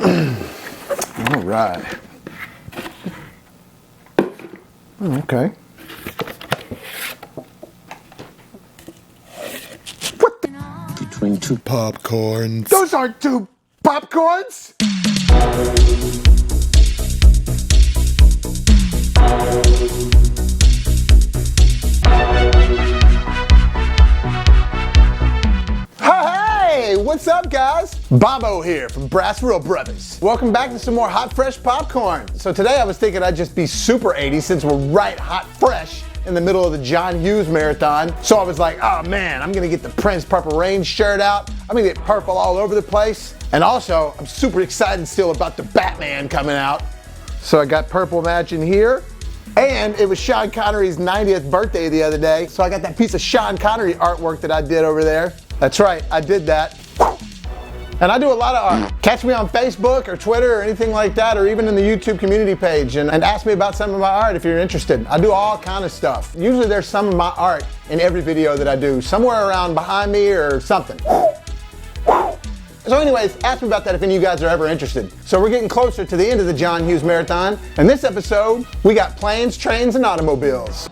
All right. Okay. What the? Between two popcorns. Those aren't two popcorns! Hey, what's up, guys? Bobo here from BrassReel Brothers. Welcome back to some more hot, fresh popcorn. So today I was thinking I'd just be super 80s since we're right hot, fresh in the middle of the John Hughes marathon. So I was like, oh man, I'm gonna get the Prince Purple Rain shirt out. I'm gonna get purple all over the place. And also, I'm super excited still about the Batman coming out. So I got purple matching here. And it was Sean Connery's 90th birthday the other day. So I got that piece of Sean Connery artwork that I did over there. That's right, I did that. And I do a lot of art. Catch me on Facebook or Twitter or anything like that, or even in the YouTube community page, and ask me about some of my art if you're interested. I do all kind of stuff. Usually there's some of my art in every video that I do, somewhere around behind me or something. So anyways, ask me about that if any of you guys are ever interested. So we're getting closer to the end of the John Hughes marathon. And this episode, we got planes, trains, and automobiles.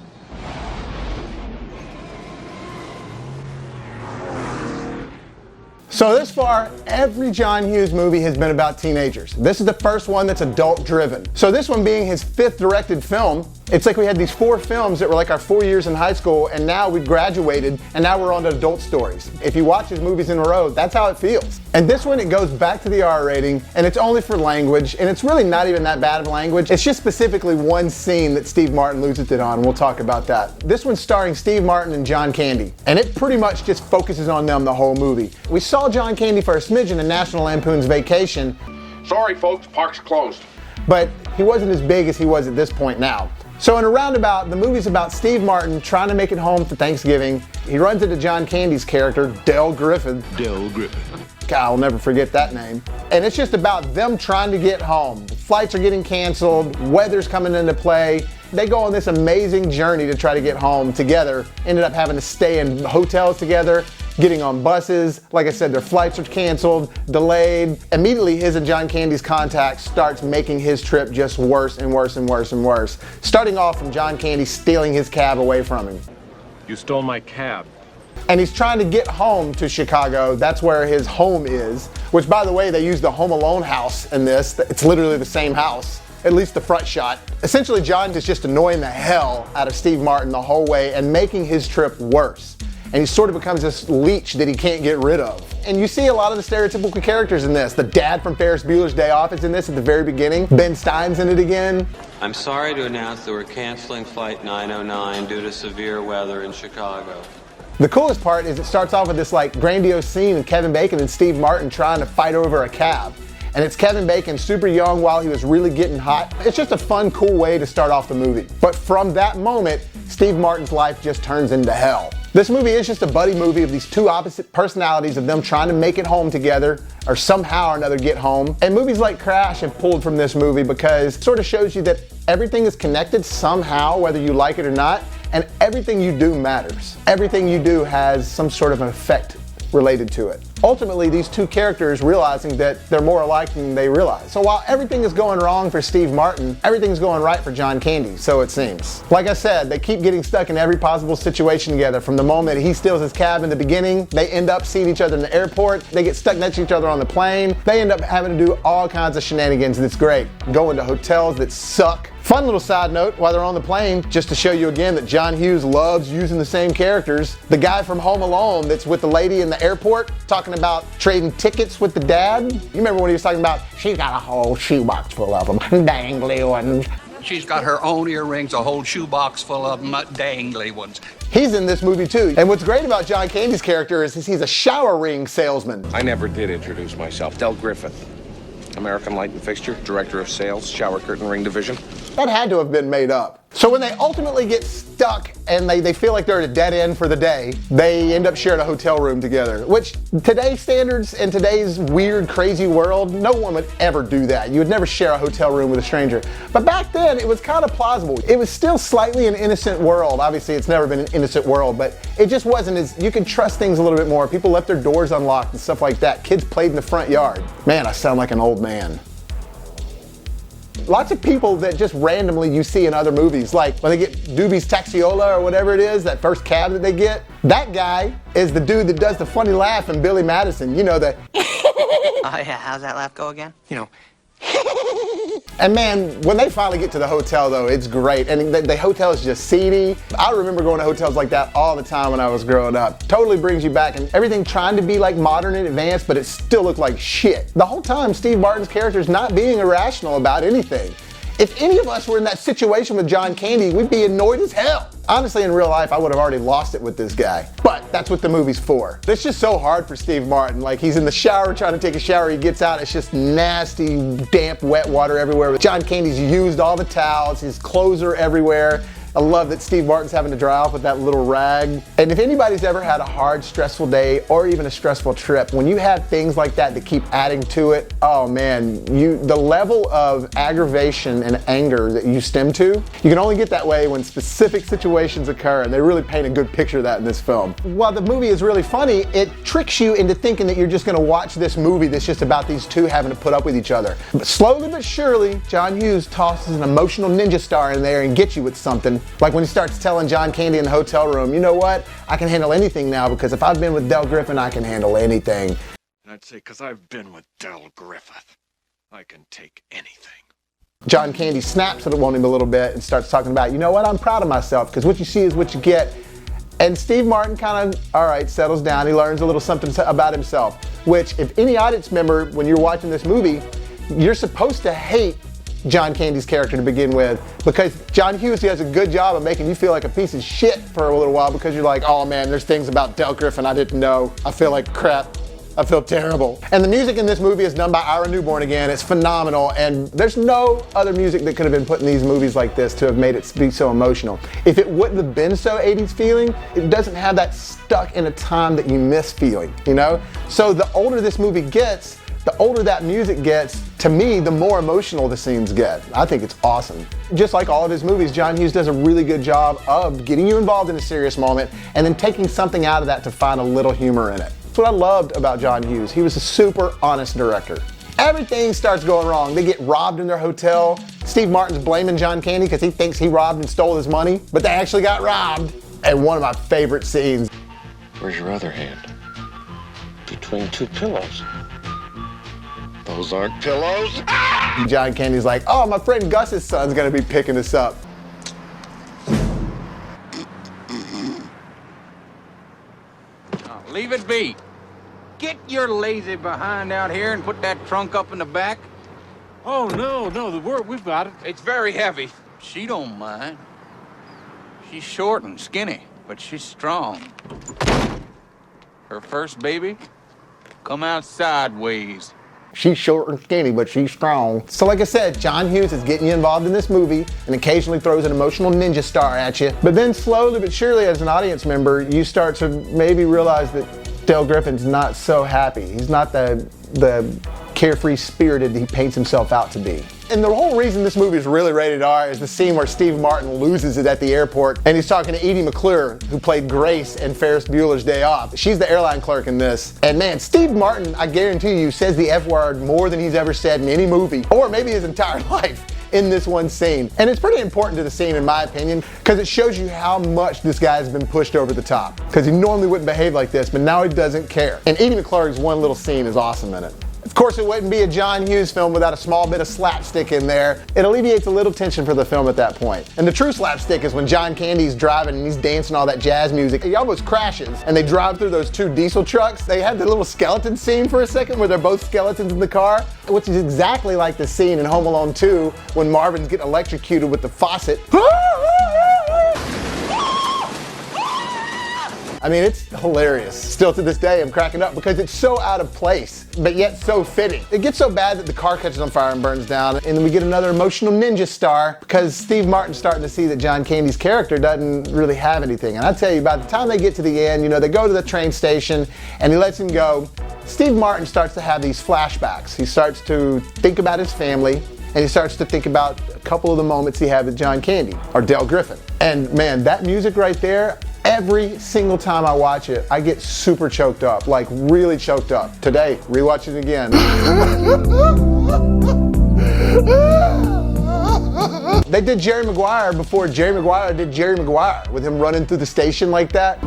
So this far, every John Hughes movie has been about teenagers. This is the first one that's adult driven. So this one being his 5th directed film, it's like we had these 4 films that were like our 4 years in high school, and now we've graduated, and now we're on to adult stories. If you watch his movies in a row, that's how it feels. And this one, it goes back to the R rating, and it's only for language, and it's really not even that bad of language. It's just specifically one scene that Steve Martin loses it on, and we'll talk about that. This one's starring Steve Martin and John Candy, and it pretty much just focuses on them the whole movie. We saw John Candy for a smidgen in National Lampoon's Vacation. Sorry folks, park's closed. But he wasn't as big as he was at this point now. So in a roundabout, the movie's about Steve Martin trying to make it home for Thanksgiving. He runs into John Candy's character, Del Griffin. Del Griffin. God, I'll never forget that name. And it's just about them trying to get home. Flights are getting canceled, weather's coming into play. They go on this amazing journey to try to get home together. Ended up having to stay in hotels together, getting on buses. Like I said, their flights are canceled, delayed. Immediately, his and John Candy's contact starts making his trip just worse and worse and worse and worse. Starting off from John Candy stealing his cab away from him. You stole my cab. And he's trying to get home to Chicago. That's where his home is, which, by the way, they use the Home Alone house in this. It's literally the same house, at least the front shot. Essentially, John is just annoying the hell out of Steve Martin the whole way and making his trip worse. And he sort of becomes this leech that he can't get rid of. And you see a lot of the stereotypical characters in this. The dad from Ferris Bueller's Day Off is in this at the very beginning. Ben Stein's in it again. I'm sorry to announce that we're canceling Flight 909 due to severe weather in Chicago. The coolest part is it starts off with this like grandiose scene of Kevin Bacon and Steve Martin trying to fight over a cab. And it's Kevin Bacon super young while he was really getting hot. It's just a fun, cool way to start off the movie. But from that moment, Steve Martin's life just turns into hell. This movie is just a buddy movie of these 2 opposite personalities of them trying to make it home together or somehow or another get home. And movies like Crash have pulled from this movie because it sort of shows you that everything is connected somehow, whether you like it or not, and everything you do matters. Everything you do has some sort of an effect related to it. Ultimately, these 2 characters realizing that they're more alike than they realize. So while everything is going wrong for Steve Martin, everything's going right for John Candy, so it seems. Like I said, they keep getting stuck in every possible situation together. From the moment he steals his cab in the beginning, they end up seeing each other in the airport, they get stuck next to each other on the plane, they end up having to do all kinds of shenanigans that's great. Going to hotels that suck. Fun little side note while they're on the plane, just to show you again that John Hughes loves using the same characters. The guy from Home Alone that's with the lady in the airport talking about trading tickets with the dad. You remember when he was talking about, she's got a whole shoebox full of them, dangly ones. She's got her own earrings, a whole shoebox full of them, dangly ones. He's in this movie too. And what's great about John Candy's character is he's a shower ring salesman. I never did introduce myself. Del Griffith, American Light and Fixture, Director of Sales, Shower Curtain Ring Division. That had to have been made up. So when they ultimately get stuck and they feel like they're at a dead end for the day, they end up sharing a hotel room together, which today's standards and today's weird, crazy world, no one would ever do that. You would never share a hotel room with a stranger. But back then, it was kind of plausible. It was still slightly an innocent world. Obviously, it's never been an innocent world, but it just wasn't as, you could trust things a little bit more. People left their doors unlocked and stuff like that. Kids played in the front yard. Man, I sound like an old man. Lots of people that just randomly you see in other movies, like when they get Doobie's Taxiola or whatever it is, that first cab that they get, that guy is the dude that does the funny laugh in Billy Madison. You know, the Oh yeah, how's that laugh go again? You know, and man, when they finally get to the hotel though, it's great. And the hotel is just seedy. I remember going to hotels like that all the time when I was growing up. Totally brings you back, and everything trying to be like modern and advanced, but it still looked like shit. The whole time, Steve Martin's character is not being irrational about anything. If any of us were in that situation with John Candy, we'd be annoyed as hell. Honestly, in real life, I would have already lost it with this guy. But that's what the movie's for. It's just so hard for Steve Martin. Like, he's in the shower trying to take a shower, he gets out, it's just nasty, damp, wet water everywhere. John Candy's used all the towels, his clothes are everywhere. I love that Steve Martin's having to dry off with that little rag. And if anybody's ever had a hard, stressful day or even a stressful trip, when you have things like that that keep adding to it, oh man, the level of aggravation and anger that you stem to, you can only get that way when specific situations occur, and they really paint a good picture of that in this film. While the movie is really funny, it tricks you into thinking that you're just gonna watch this movie that's just about these two having to put up with each other. But slowly but surely, John Hughes tosses an emotional ninja star in there and gets you with something. Like when he starts telling John Candy in the hotel room, you know what? I can handle anything now because if I've been with Del Griffin, I can handle anything. and I'd say, 'cause I've been with Del Griffith, I can take anything. John Candy snaps at him a little bit and starts talking about, you know what? I'm proud of myself because what you see is what you get. And Steve Martin kind of, all right, settles down. He learns a little something about himself, which if any audience member, when you're watching this movie, you're supposed to hate John Candy's character to begin with, because John Hughes does a good job of making you feel like a piece of shit for a little while because you're like, oh man, there's things about Del Griffin I didn't know. I feel like crap. I feel terrible. And the music in this movie is done by Ira Newborn again. It's phenomenal, and there's no other music that could have been put in these movies like this to have made it be so emotional. If it wouldn't have been so 80s feeling, it doesn't have that stuck in a time that you miss feeling, you know? So the older this movie gets, the older that music gets, to me, the more emotional the scenes get. I think it's awesome. Just like all of his movies, John Hughes does a really good job of getting you involved in a serious moment and then taking something out of that to find a little humor in it. That's what I loved about John Hughes. He was a super honest director. Everything starts going wrong. They get robbed in their hotel. Steve Martin's blaming John Candy because he thinks he robbed and stole his money, but they actually got robbed. And one of my favorite scenes. Where's your other hand? Between two pillows. Those aren't pillows. John Candy's like, oh, my friend Gus's son's gonna be picking us up. Oh, leave it be. Get your lazy behind out here and put that trunk up in the back. Oh, no, we've got it. It's very heavy. She don't mind. She's short and skinny, but she's strong. Her first baby come out sideways. She's short and skinny, but she's strong. So like I said, John Hughes is getting you involved in this movie and occasionally throws an emotional ninja star at you. But then slowly but surely as an audience member, you start to maybe realize that Del Griffin's not so happy. He's not the carefree spirited that he paints himself out to be. And the whole reason this movie is really rated R is the scene where Steve Martin loses it at the airport and he's talking to Edie McClure, who played Grace in Ferris Bueller's Day Off. She's the airline clerk in this. And man, Steve Martin, I guarantee you, says the F word more than he's ever said in any movie, or maybe his entire life, in this one scene. And it's pretty important to the scene in my opinion, because it shows you how much this guy's been pushed over the top. Because he normally wouldn't behave like this, but now he doesn't care. And Edie McClure's one little scene is awesome in it. Of course, it wouldn't be a John Hughes film without a small bit of slapstick in there. It alleviates a little tension for the film at that point. And the true slapstick is when John Candy's driving and he's dancing all that jazz music. He almost crashes and they drive through those two diesel trucks. They had the little skeleton scene for a second where they're both skeletons in the car, which is exactly like the scene in Home Alone 2 when Marvin's getting electrocuted with the faucet. I mean, it's hilarious. Still to this day, I'm cracking up because it's so out of place, but yet so fitting. It gets so bad that the car catches on fire and burns down, and then we get another emotional ninja star because Steve Martin's starting to see that John Candy's character doesn't really have anything. And I tell you, by the time they get to the end, you know, they go to the train station and he lets him go. Steve Martin starts to have these flashbacks. He starts to think about his family, and he starts to think about a couple of the moments he had with John Candy, or Dale Griffin. And man, that music right there, every single time I watch it, I get super choked up, like really choked up. Today, rewatch it again. They did Jerry Maguire before Jerry Maguire did Jerry Maguire, with him running through the station like that.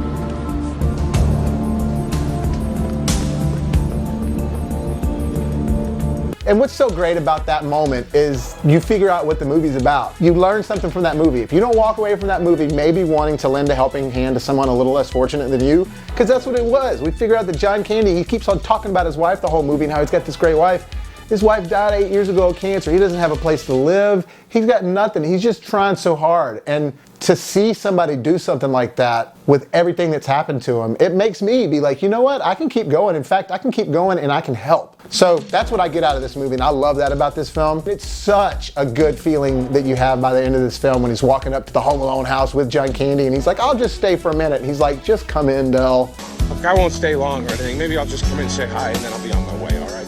And what's so great about that moment is you figure out what the movie's about. You learn something from that movie. If you don't walk away from that movie maybe wanting to lend a helping hand to someone a little less fortunate than you, because that's what it was. We figure out that John Candy, he keeps on talking about his wife the whole movie and how he's got this great wife. His wife died 8 years ago of cancer. He doesn't have a place to live. He's got nothing. He's just trying so hard. And to see somebody do something like that with everything that's happened to him, it makes me be like, you know what? I can keep going. In fact, I can keep going and I can help. So that's what I get out of this movie, and I love that about this film. It's such a good feeling that you have by the end of this film when he's walking up to the Home Alone house with John Candy and he's like, I'll just stay for a minute. And he's like, just come in, Del. Look, I won't stay long or anything. Maybe I'll just come in and say hi and then I'll be on my way, all right?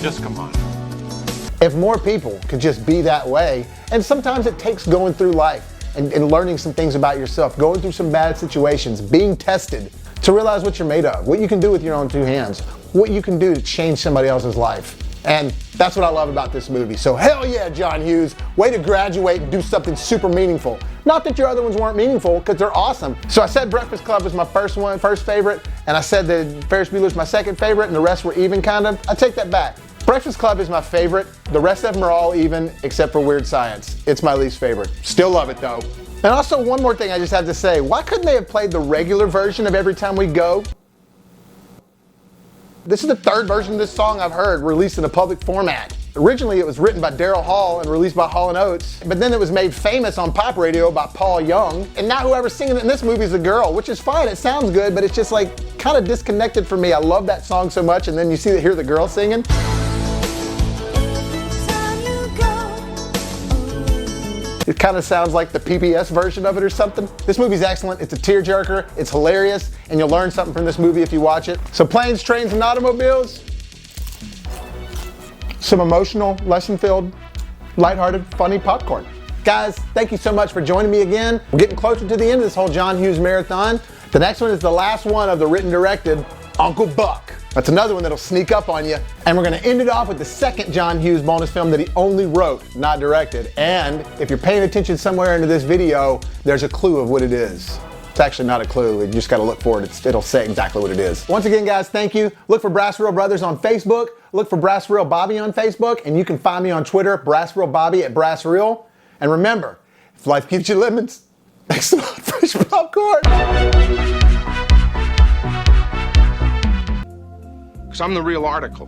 Just come on. If more people could just be that way, and sometimes it takes going through life and learning some things about yourself, going through some bad situations, being tested to realize what you're made of, what you can do with your own two hands, what you can do to change somebody else's life. And that's what I love about this movie. So hell yeah, John Hughes, way to graduate and do something super meaningful. Not that your other ones weren't meaningful, because they're awesome. So I said Breakfast Club was my first favorite, and I said that Ferris Bueller's my second favorite, and the rest were even kind of. I take that back. Breakfast Club is my favorite. The rest of them are all even, except for Weird Science. It's my least favorite. Still love it though. And also one more thing I just have to say, why couldn't they have played the regular version of Every Time We Go? This is the third version of this song I've heard released in a public format. Originally it was written by Daryl Hall and released by Hall & Oates, but then it was made famous on pop radio by Paul Young, and now whoever's singing it in this movie is a girl, which is fine, it sounds good, but it's just like kind of disconnected for me. I love that song so much, and then you hear the girl singing. It kind of sounds like the PBS version of it or something. This movie's excellent. It's a tearjerker. It's hilarious, and you'll learn something from this movie if you watch it. So Planes, Trains, and Automobiles. Some emotional, lesson-filled, lighthearted, funny popcorn. Guys, thank you so much for joining me again. We're getting closer to the end of this whole John Hughes marathon. The next one is the last one of the written directed Uncle Buck. That's another one that'll sneak up on you. And we're gonna end it off with the second John Hughes bonus film that he only wrote, not directed. And if you're paying attention somewhere into this video, there's a clue of what it is. It's actually not a clue, you just gotta look for it. It'll say exactly what it is. Once again, guys, thank you. Look for BrassReel Brothers on Facebook. Look for BrassReel Bobby on Facebook. And you can find me on Twitter, BrassReel Bobby at BrassReel. And remember, if life gives you lemons, make some hot fresh popcorn. Because I'm the real article.